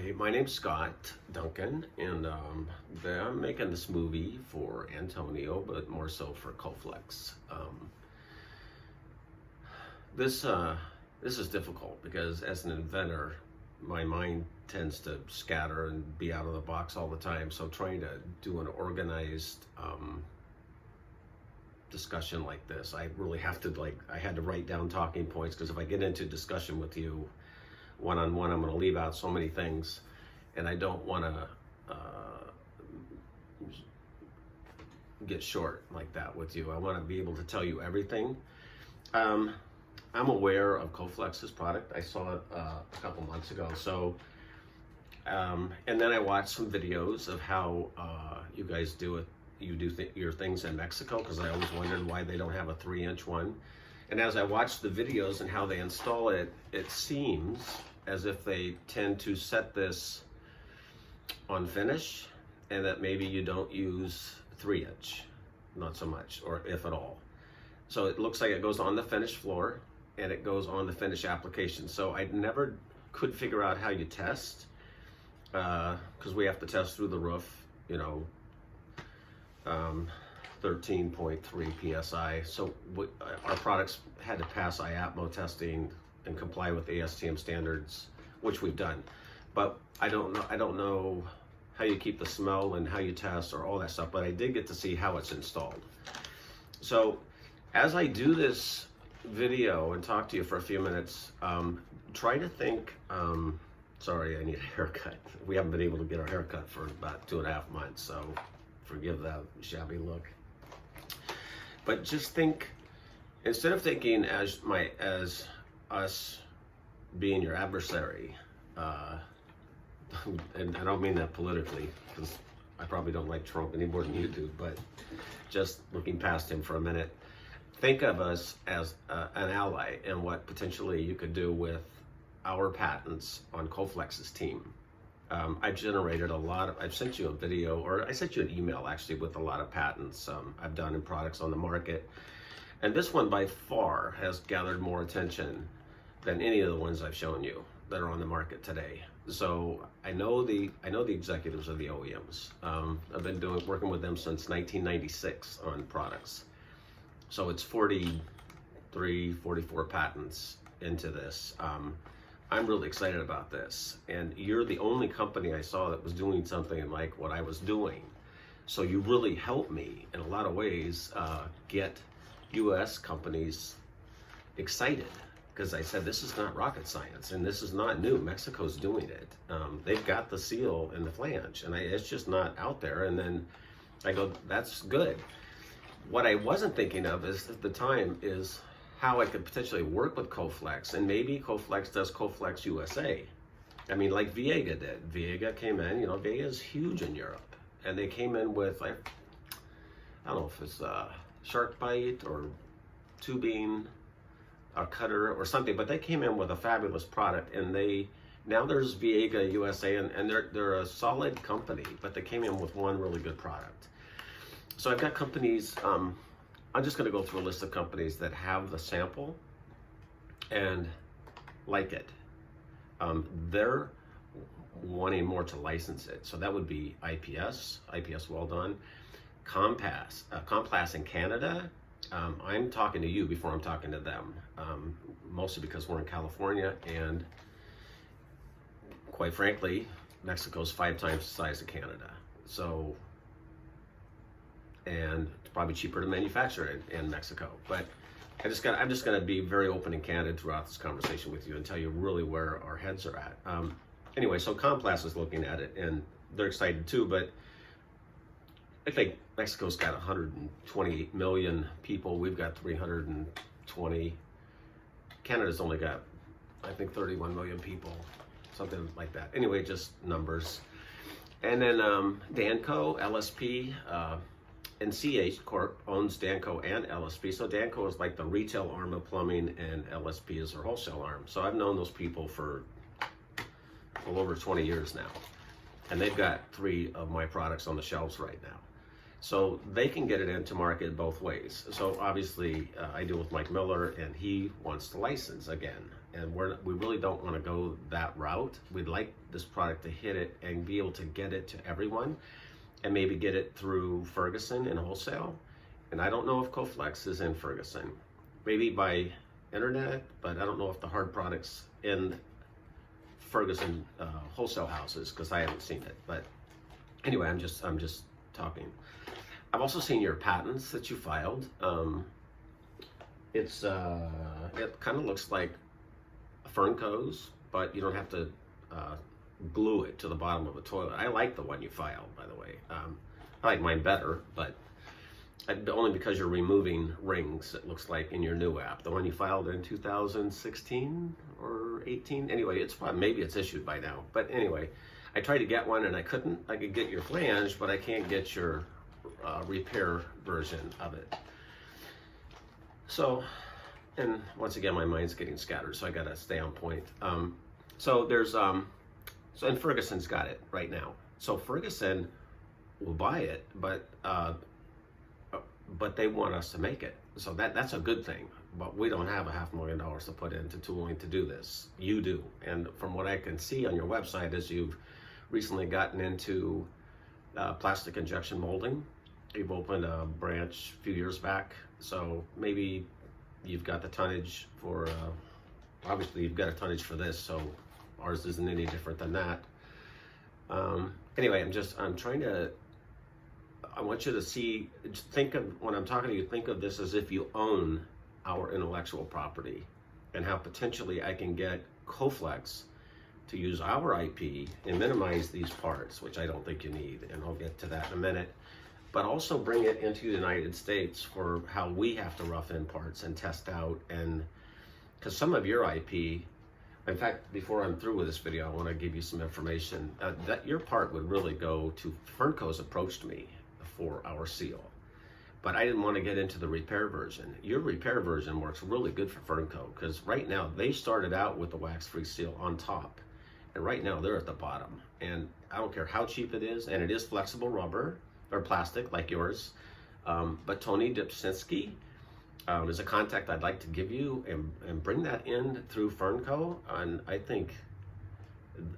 Hi, my name's Scott Duncan, and I'm making this movie for Antonio, but more so for Coflex. This is difficult because as an inventor, my mind tends to scatter and be out of the box all the time. So trying to do an organized discussion like this, I really have to I had to write down talking points because if I get into discussion with you one-on-one, I'm going to leave out so many things, and I don't want to get short like that with you. I want to be able to tell you everything. I'm aware of Coflex's product. I saw it a couple months ago. So, and then I watched some videos of how you guys do it. You do your things in Mexico, because I always wondered why they don't have a 3-inch one. And as I watch the videos and how they install it, it seems as if they tend to set this on finish, and that maybe you don't use 3-inch, not so much, or if at all. So it looks like it goes on the finished floor and it goes on the finished application. So I never could figure out how you test, because we have to test through the roof, 13.3 psi. So our products had to pass IAPMO testing and comply with ASTM standards, which we've done. But I don't know how you keep the smell and how you test or all that stuff. But I did get to see how it's installed. So as I do this video and talk to you for a few minutes, try to think. Sorry, I need a haircut. We haven't been able to get our haircut for about 2.5 months, so forgive that shabby look. But just think, instead of thinking as us being your adversary, and I don't mean that politically, because I probably don't like Trump any more than you do, but just looking past him for a minute, think of us as an ally and what potentially you could do with our patents on Coflex's team. I've generated I've sent you a video, or I sent you an email actually with a lot of patents I've done in products on the market. And this one by far has gathered more attention than any of the ones I've shown you that are on the market today. So I know the executives of the OEMs. I've been working with them since 1996 on products. So it's 43, 44 patents into this. I'm really excited about this, and you're the only company I saw that was doing something like what I was doing. So you really helped me in a lot of ways get US companies excited, because I said this is not rocket science and this is not new. Mexico's doing it. They've got the seal and the flange, and it's just not out there. And then I go, that's good. What I wasn't thinking of is at the time is how I could potentially work with Coflex, and maybe Coflex does Coflex USA. I mean, like Viega did. Viega came in, Viega is huge in Europe, and they came in with, I don't know if it's shark bite or tubing, a cutter or something, but they came in with a fabulous product, and now there's Viega USA, and they're a solid company, but they came in with one really good product. So I've got companies, I'm just going to go through a list of companies that have the sample and like it. They're wanting more to license it. So that would be IPS Well Done, Complas in Canada. I'm talking to you before I'm talking to them, mostly because we're in California, and quite frankly, Mexico's 5 times the size of Canada. So, and it's probably cheaper to manufacture it in Mexico. But I'm just gonna be very open and candid throughout this conversation with you and tell you really where our heads are at. Anyway, so Complas is looking at it, and they're excited too, but I think Mexico's got 128 million people. We've got 320. Canada's only got, I think, 31 million people, something like that. Anyway, just numbers. And then Danco, LSP, and CH Corp owns Danco and LSP. So Danco is like the retail arm of plumbing, and LSP is their wholesale arm. So I've known those people for well over 20 years now. And they've got 3 of my products on the shelves right now. So they can get it into market both ways. So obviously, I deal with Mike Miller, and he wants to license again. And we really don't want to go that route. We'd like this product to hit it and be able to get it to everyone, and maybe get it through Ferguson in wholesale. And I don't know if Coflex is in Ferguson. Maybe by internet, but I don't know if the hard product's in Ferguson wholesale houses, because I haven't seen it. But anyway, I'm just talking. I've also seen your patents that you filed. It kind of looks like Fernco's, but you don't have to glue it to the bottom of a toilet. I like the one you filed, by the way. I like mine better, but only because you're removing rings, it looks like, in your new app. The one you filed in 2016 or 18. Anyway, it's probably, maybe it's issued by now. But anyway, I tried to get one and I couldn't. I could get your flange, but I can't get your repair version of it. So, and once again, my mind's getting scattered, so I gotta stay on point. So there's, and Ferguson's got it right now. So Ferguson will buy it, but they want us to make it. So that's a good thing. But we don't have $500,000 to put into tooling to do this. You do. And from what I can see on your website is you've recently gotten into plastic injection molding. You've opened a branch a few years back. So maybe you've got the tonnage for, obviously you've got a tonnage for this, so ours isn't any different than that. Anyway, I'm trying to, I want you to see, think of, when I'm talking to you, think of this as if you own our intellectual property, and how potentially I can get Coflex to use our IP and minimize these parts, which I don't think you need, and I'll get to that in a minute, but also bring it into the United States for how we have to rough in parts and test out. And because some of your IP, in fact, before I'm through with this video, I want to give you some information that your part would really go to, Fernco's approached me for our seal, but I didn't want to get into the repair version. Your repair version works really good for Fernco, because right now they started out with the wax-free seal on top, and right now they're at the bottom. And I don't care how cheap it is, and it is flexible rubber or plastic like yours. But Tony Dipsinski is a contact I'd like to give you, and bring that in through Fernco. And I think,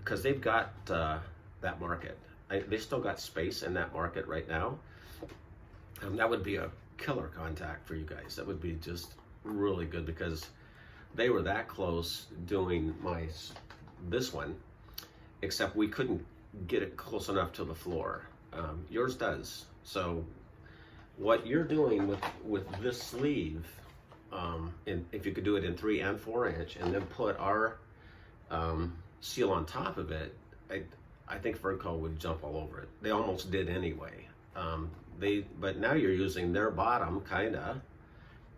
because they've got that market, they still got space in that market right now. That would be a killer contact for you guys. That would be just really good, because they were that close doing this one, except we couldn't get it close enough to the floor. Yours does. So what you're doing with this sleeve, if you could do it in 3 and 4 inch, and then put our seal on top of it, I think Fernco would jump all over it. They almost did anyway. But now you're using their bottom, kinda,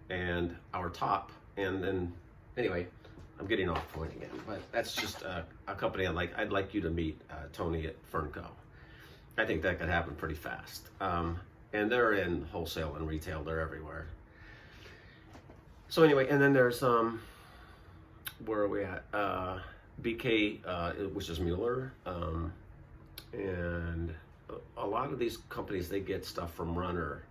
and our top, and then, anyway, I'm getting off point again. But that's just a company I'd like you to meet, Tony at Fernco. I think that could happen pretty fast. And they're in wholesale and retail, they're everywhere. So anyway, and then there's, where are we at? BK, which is Mueller, and a lot of these companies, they get stuff from Runner.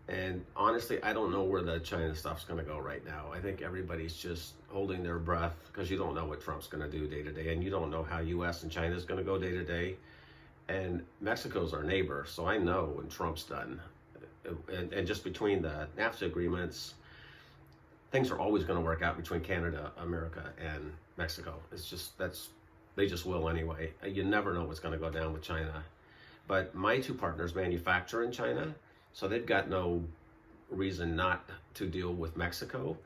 And honestly, I don't know where the China stuff's going to go right now. I think everybody's just holding their breath, because you don't know what Trump's going to do day to day, and you don't know how US and China's going to go day to day. And Mexico's our neighbor, so I know when Trump's done. And just between the NAFTA agreements, things are always going to work out between Canada, America, and Mexico. It's just, they just will anyway. You never know what's going to go down with China. But my 2 partners manufacture in China, so they've got no reason not to deal with Mexico,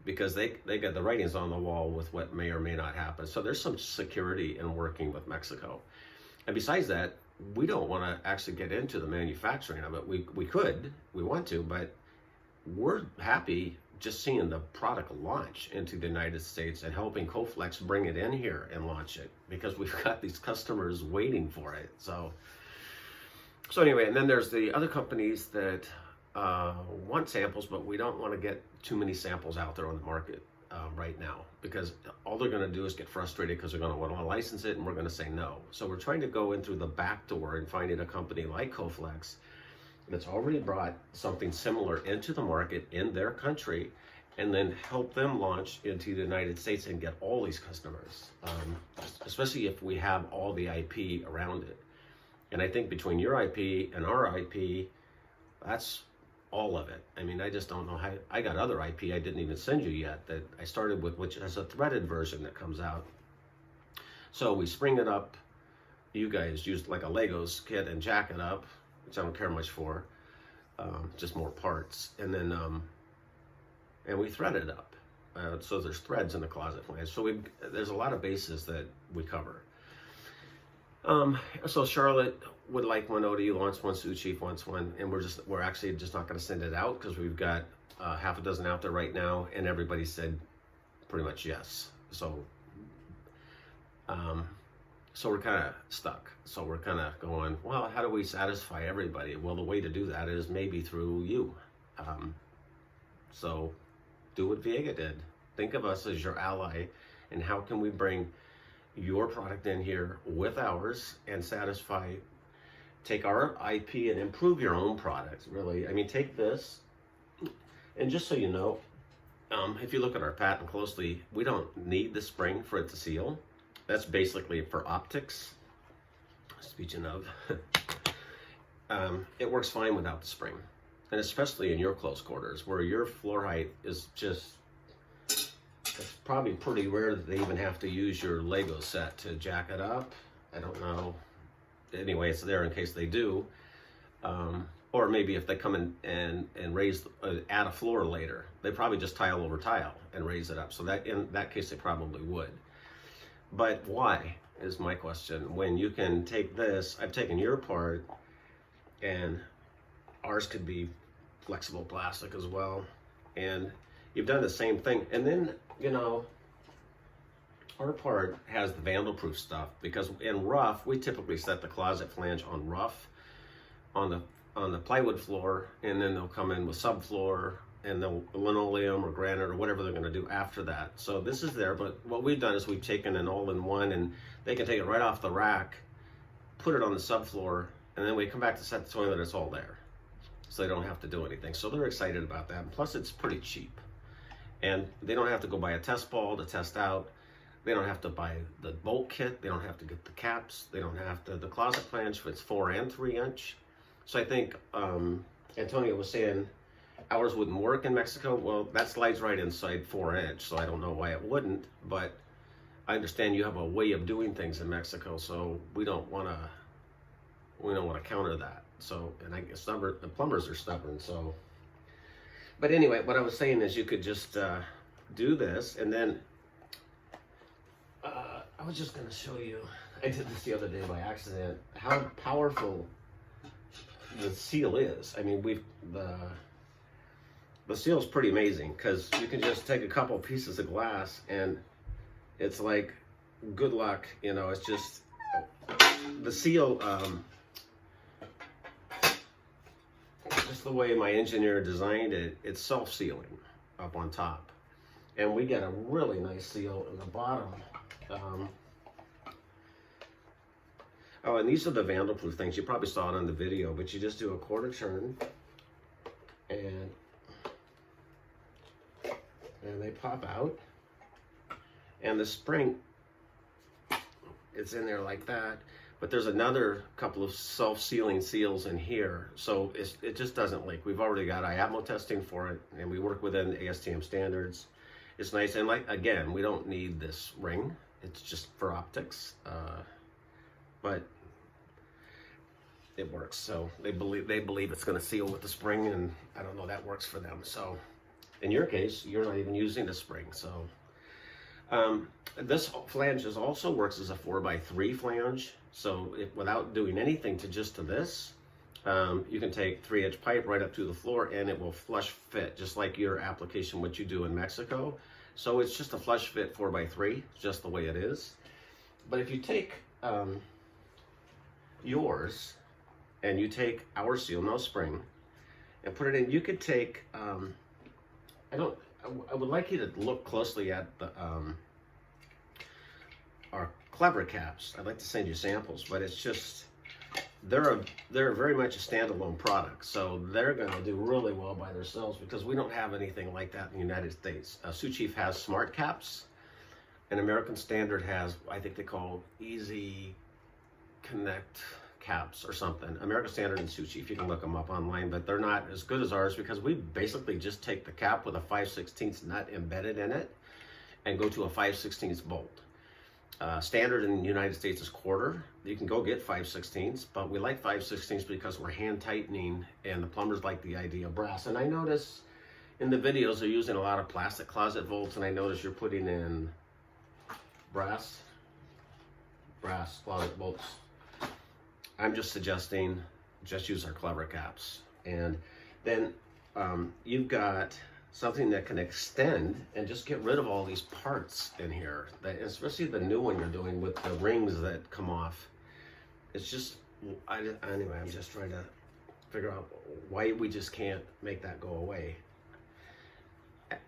because they got the writings on the wall with what may or may not happen. So there's some security in working with Mexico. And besides that, we don't want to actually get into the manufacturing of it. We want to, but we're happy just seeing the product launch into the United States and helping Coflex bring it in here and launch it, because we've got these customers waiting for it. So anyway, and then there's the other companies that want samples, but we don't want to get too many samples out there on the market right now, because all they're going to do is get frustrated, because they're going to want to license it, and we're going to say no. So we're trying to go in through the back door and finding a company like Coflex that's already brought something similar into the market in their country, and then help them launch into the United States and get all these customers, especially if we have all the IP around it. And I think between your IP and our IP, that's all of it. I mean, I just don't know how. I got other IP I didn't even send you yet that I started with, which has a threaded version that comes out. So we spring it up. You guys use like a Legos kit and jack it up, which I don't care much for, just more parts. And then, and we thread it up. So there's threads in the closet flange. So there's a lot of bases that we cover. So Charlotte would like one, Odie wants one, Sioux Chief wants one, and we're actually just not going to send it out because we've got half a dozen out there right now, and everybody said pretty much yes. So, so we're kind of stuck. So we're kind of going, well, how do we satisfy everybody? Well, the way to do that is maybe through you. So do what Viega did. Think of us as your ally, and how can we bring your product in here with ours and satisfy, take our IP and improve your own products, really. I mean, take this, and just so you know, if you look at our patent closely, we don't need the spring for it to seal. That's basically for optics. Speaking of, it works fine without the spring. And especially in your close quarters, where your floor height is just, it's probably pretty rare that they even have to use your Lego set to jack it up. I don't know. Anyway, it's there in case they do. Or maybe if they come in and raise, add a floor later, they probably just tile over tile and raise it up. So that in that case, they probably would. But why is my question? When you can take this, I've taken your part, and ours could be flexible plastic as well. And you've done the same thing. And then, you know, our part has the vandal-proof stuff, because in rough, we typically set the closet flange on rough, on the plywood floor, and then they'll come in with subfloor and the linoleum or granite or whatever they're going to do after that. So this is there, but what we've done is we've taken an all-in-one, and they can take it right off the rack, put it on the subfloor, and then we come back to set the toilet, it's all there. So they don't have to do anything. So they're excited about that. And plus, it's pretty cheap. And they don't have to go buy a test ball to test out. They don't have to buy the bolt kit. They don't have to get the caps. They don't have to, the closet flange fits 4 and 3 inch. So I think Antonio was saying ours wouldn't work in Mexico. Well, that slides right inside 4 inch. So I don't know why it wouldn't, but I understand you have a way of doing things in Mexico. So we don't want to counter that. So, and I guess the plumbers are stubborn. So, but anyway, what I was saying is you could just do this, and then I was just going to show you, I did this the other day by accident, how powerful the seal is. I mean, the seal is pretty amazing, because you can just take a couple pieces of glass and it's like, good luck, you know. It's just, the seal, just the way my engineer designed it, it's self-sealing up on top. And we get a really nice seal in the bottom. Oh, and these are the vandal-proof things. You probably saw it on the video, but you just do a quarter turn, and they pop out. And the spring, it's in there like that. But there's another couple of self-sealing seals in here, so it just doesn't leak. We've already got IATMO testing for it, and we work within the ASTM standards. It's nice, and like, again, we don't need this ring. It's just for optics, but it works. So they believe it's going to seal with the spring, and I don't know, that works for them. So in your case, you're not even using the spring. So this flange also works as a 4x3 flange. So without doing anything to this, you can take 3-inch pipe right up to the floor, and it will flush fit, just like your application, what you do in Mexico. So it's just a flush fit 4x3, just the way it is. But if you take yours, and you take our seal, no spring, and put it in, you could take, I would like you to look closely at the our Clever caps. I'd like to send you samples, but it's just, they're very much a standalone product, so they're going to do really well by themselves because we don't have anything like that in the United States. Sioux Chief has smart caps, and American Standard has, I think they call Easy Connect caps or something. American Standard and Sioux Chief, you can look them up online, but they're not as good as ours because we basically just take the cap with a 5/16 nut embedded in it and go to a 5/16 bolt. Standard in the United States is quarter. You can go get 5/16, but we like 5/16 because we're hand tightening, and the plumbers like the idea of brass. And I notice in the videos they're using a lot of plastic closet bolts, and I notice you're putting in brass closet bolts. I'm just suggesting just use our clever caps. And then you've got something that can extend and just get rid of all these parts in here, that, especially the new one you're doing with the rings that come off. It's just, anyway, I'm just trying to figure out why we just can't make that go away.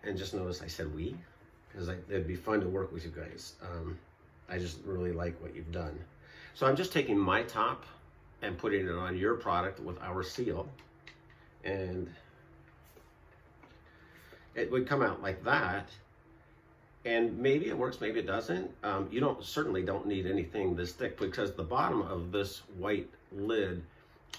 And just notice I said we, because it'd be fun to work with you guys. I just really like what you've done. So I'm just taking my top and putting it on your product with our seal, and it would come out like that. And maybe it works, maybe it doesn't. You certainly don't need anything this thick, because the bottom of this white lid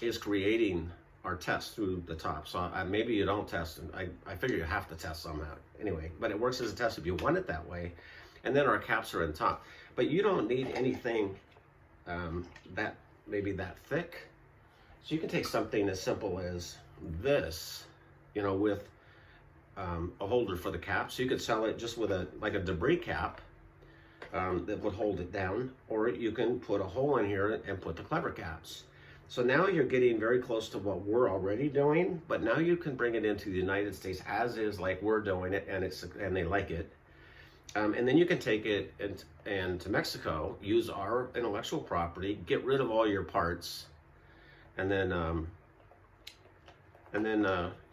is creating our test through the top. So maybe you don't test, and I figure you have to test somehow anyway, but it works as a test if you want it that way. And then our caps are in top, but you don't need anything maybe that thick. So you can take something as simple as this, you know, with a holder for the cap. So you could sell it just with like a debris cap that would hold it down, or you can put a hole in here and put the clever caps. So now you're getting very close to what we're already doing, but now you can bring it into the United States as is, like we're doing it, and they like it. And then you can take it and to Mexico, use our intellectual property, get rid of all your parts, and then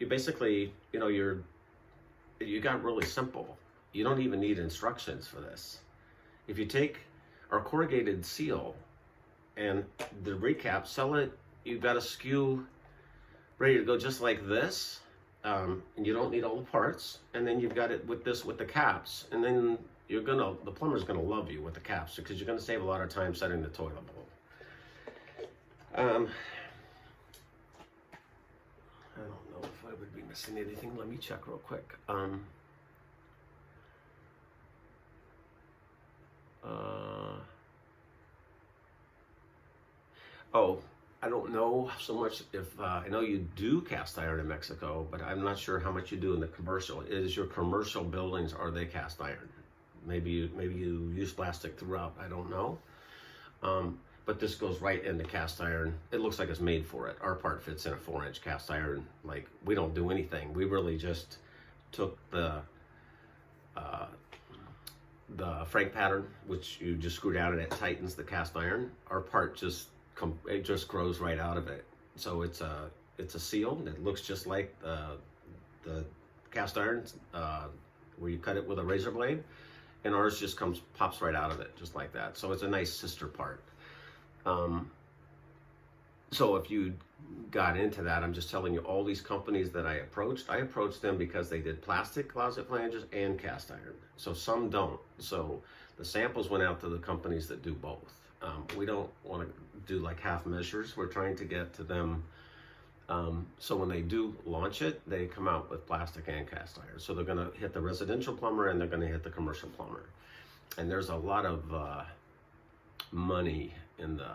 you basically, you know, you got really simple. You don't even need instructions for this. If you take our corrugated seal and the recap, sell it, you've got a skew ready to go just like this. And you don't need all the parts, and then you've got it with the caps, and then the plumber's gonna love you with the caps, because you're gonna save a lot of time setting the toilet bowl. I don't know if I would be missing anything. Let me check real quick. I don't know so much if, I know you do cast iron in Mexico, but I'm not sure how much you do in the commercial. Is your commercial buildings, are they cast iron? Maybe you use plastic throughout, I don't know. But this goes right into cast iron. It looks like it's made for it. Our part fits in a 4-inch cast iron. Like, we don't do anything. We really just took the frank pattern, which you just screw down and it tightens the cast iron. Our part it just grows right out of it. So it's a seal that looks just like the cast iron, where you cut it with a razor blade, and ours just pops right out of it just like that. So it's a nice sister part. So if you got into that, I'm just telling you, all these companies that I approached them because they did plastic closet flanges and cast iron. So some don't. So the samples went out to the companies that do both. We don't want to do like half measures. We're trying to get to them. So when they do launch it, they come out with plastic and cast iron. So they're going to hit the residential plumber, and they're going to hit the commercial plumber. And there's a lot of money in the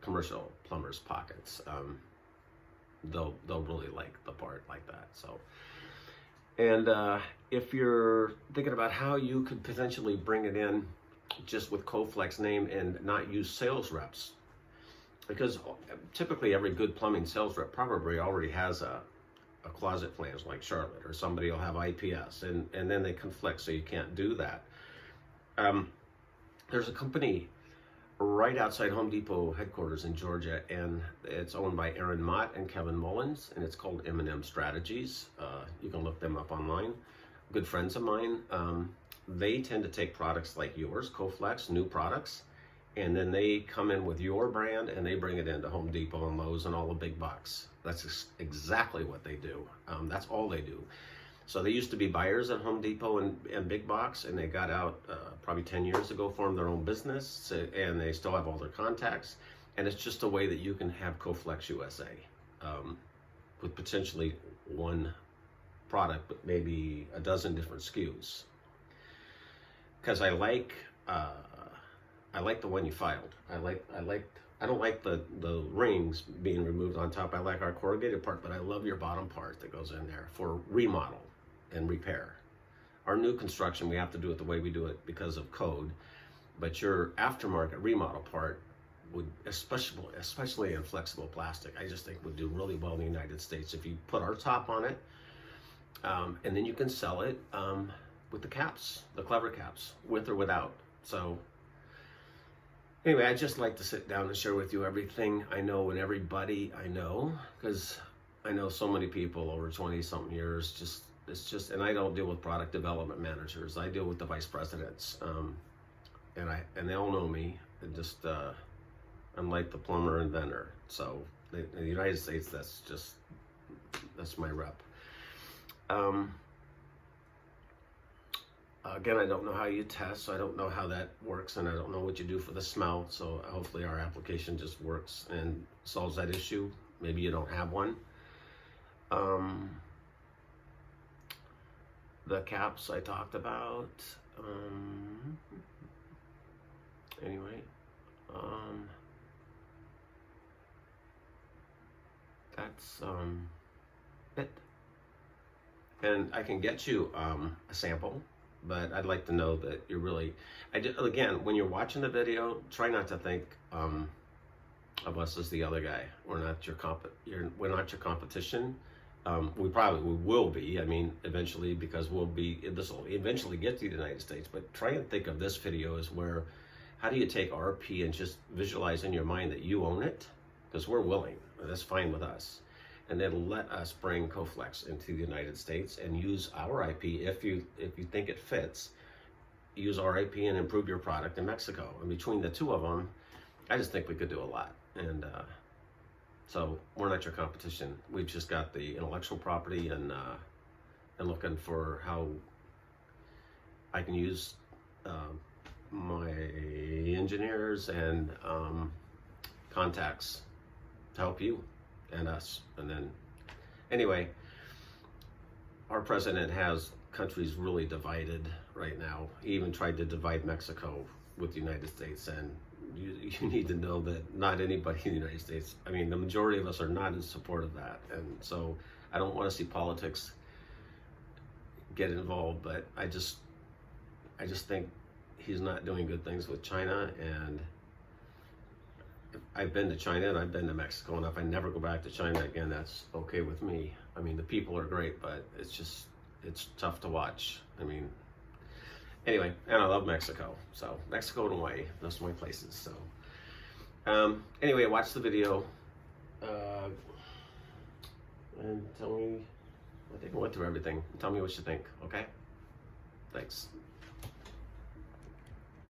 commercial plumbers' pockets. They'll really like the part like that. So, and if you're thinking about how you could potentially bring it in just with Coflex name and not use sales reps, because typically every good plumbing sales rep probably already has a closet flange like Charlotte, or somebody will have IPS, and then they conflict, so you can't do that. There's a company right outside Home Depot headquarters in Georgia, and it's owned by Aaron Mott and Kevin Mullins, and it's called M&M Strategies. You can look them up online. Good friends of mine. They tend to take products like yours, Coflex, new products, and then they come in with your brand and they bring it into Home Depot and Lowe's and all the big box. That's exactly what they do. That's all they do. So they used to be buyers at Home Depot and big box, and they got out probably 10 years ago, formed their own business, and they still have all their contacts. And it's just a way that you can have Coflex USA with potentially one product, but maybe a dozen different SKUs. Because I like the one you filed. I don't like the rings being removed on top. I like our corrugated part, but I love your bottom part that goes in there for remodel and repair. Our new construction, we have to do it the way we do it because of code, but your aftermarket remodel part would, especially in flexible plastic, I just think would do really well in the United States if you put our top on it, and then you can sell it with the caps, the clever caps, with or without. So anyway, I'd just like to sit down and share with you everything I know and everybody I know, because I know so many people over 20-something years. And I don't deal with product development managers. I deal with the vice presidents, and they all know me. And I'm like the plumber inventor. So in the United States, that's my rep. Again, I don't know how you test, so I don't know how that works, and I don't know what you do for the smell, so hopefully our application just works and solves that issue. Maybe you don't have one. The caps I talked about. Anyway, that's it. And I can get you a sample, but I'd like to know that you're really, again, when you're watching the video, try not to think of us as the other guy. We're not your we're not your competition. We will be, I mean, eventually, because this will eventually get to the United States, but try and think of this video as how do you take RP and just visualize in your mind that you own it? Because we're willing, that's fine with us. And then let us bring Coflex into the United States and use our IP if you think it fits. Use our IP and improve your product in Mexico. And between the two of them, I just think we could do a lot. And so we're not your competition. We've just got the intellectual property and looking for how I can use my engineers and contacts to help you and us. And then, anyway, our president has countries really divided right now. He even tried to divide Mexico with the United States, and you need to know that not anybody in the United States, I mean, the majority of us are not in support of that. And so I don't want to see politics get involved, but I just think he's not doing good things with China. And I've been to China and I've been to Mexico, and if I never go back to China again, that's okay with me. I mean, the people are great, but it's tough to watch. I mean, anyway, and I love Mexico. So Mexico and Hawaii, those are my places. So anyway, watch the video and tell me, I think I went through everything. Tell me what you think, okay? Thanks.